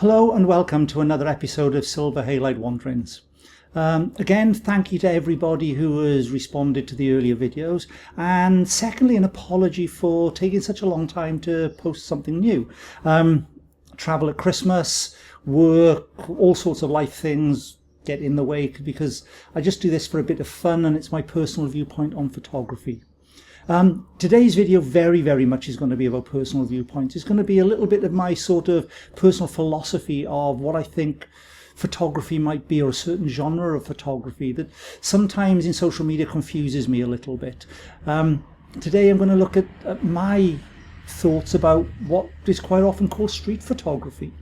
Hello and welcome to another episode of Silver Halide Wanderings. Again, thank you to everybody who has responded to the earlier videos, and secondly, an apology for taking such a long time to post something new. Travel at Christmas, work, all sorts of life things get in the way because I just do this for a bit of fun and it's my personal viewpoint on photography. Today's video very much is going to be about personal viewpoints. It's going to be a little bit of my sort of personal philosophy of what I think photography might be, or a certain genre of photography that sometimes in social media confuses me a little bit. Today I'm going to look at my thoughts about what is quite often called street photography.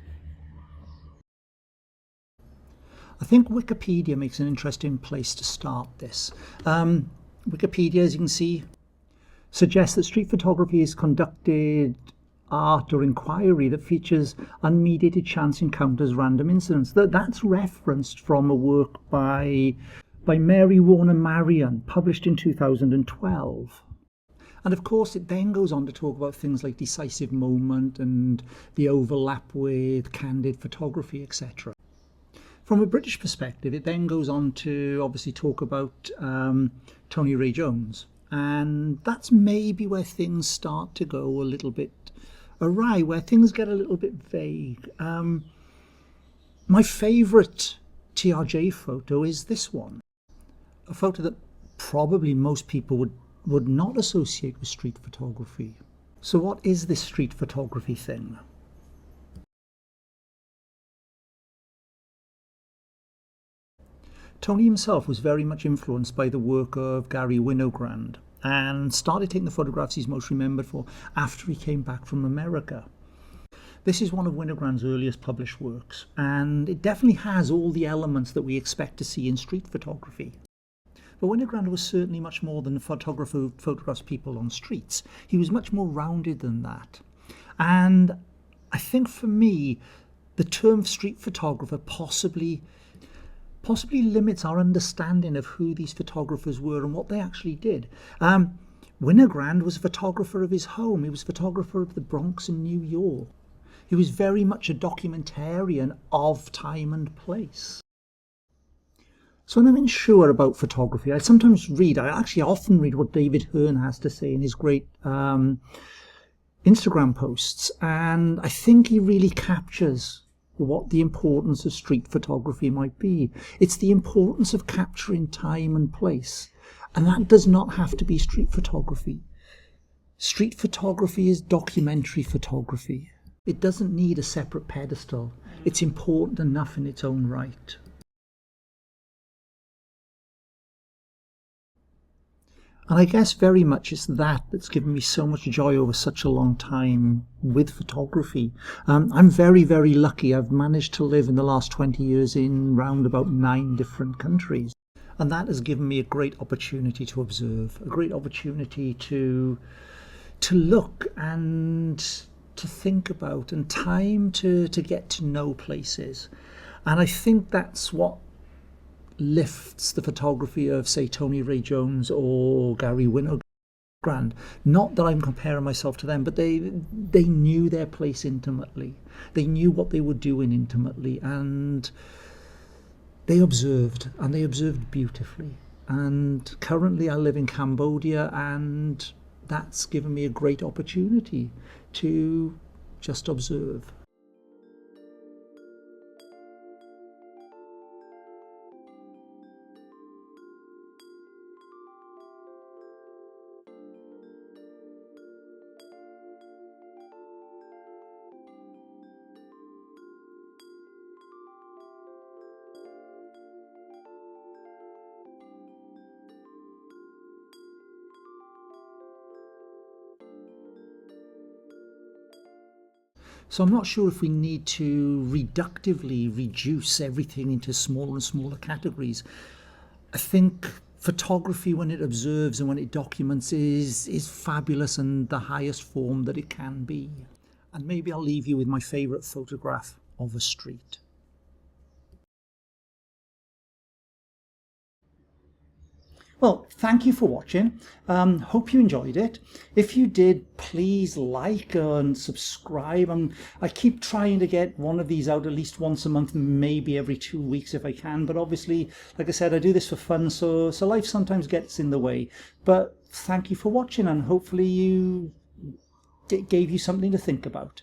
I think Wikipedia makes an interesting place to start this. Wikipedia, as you can see, suggests that street photography is conducted art or inquiry that features unmediated chance encounters, random incidents. That's referenced from a work by Mary Warner Marion, published in 2012. And of course it then goes on to talk about things like decisive moment and the overlap with candid photography, etc. From a British perspective, it then goes on to obviously talk about Tony Ray Jones. And that's maybe where things start to go a little bit awry, where things get a little bit vague. My favourite TRJ photo is this one, a photo that probably most people would not associate with street photography. So what is this street photography thing? Tony himself was very much influenced by the work of Garry Winogrand and started taking the photographs he's most remembered for after he came back from America. This is one of Winogrand's earliest published works, and it definitely has all the elements that we expect to see in street photography. But Winogrand was certainly much more than a photographer who photographs people on streets. He was much more rounded than that. And I think for me, the term street photographer possibly limits our understanding of who these photographers were and what they actually did. Winogrand was a photographer of his home. He was a photographer of the Bronx in New York. He was very much a documentarian of time and place. So when I'm unsure about photography, I actually often read what David Hearn has to say in his great Instagram posts, and I think he really captures what the importance of street photography might be. It's the importance of capturing time and place. And that does not have to be street photography. Street photography is documentary photography. It doesn't need a separate pedestal. It's important enough in its own right. And I guess very much it's that that's given me so much joy over such a long time with photography. I'm very lucky. I've managed to live in the last 20 years in round about 9 different countries. And that has given me a great opportunity to observe, a great opportunity to look and to think about, and time to get to know places. And I think that's what lifts the photography of, say, Tony Ray Jones or Garry Winogrand. Not that I'm comparing myself to them, but they knew their place intimately. They knew what they were doing intimately, and they observed, and they observed beautifully. And currently I live in Cambodia, and that's given me a great opportunity to just observe. So I'm not sure if we need to reductively reduce everything into smaller and smaller categories. I think photography, when it observes and when it documents, is fabulous and the highest form that it can be. And maybe I'll leave you with my favourite photograph of a street. Well, thank you for watching. Hope you enjoyed it. If you did, please like and subscribe. I keep trying to get one of these out at least once a month, maybe every 2 weeks if I can. But obviously, like I said, I do this for fun, so life sometimes gets in the way. But thank you for watching, and hopefully it gave you something to think about.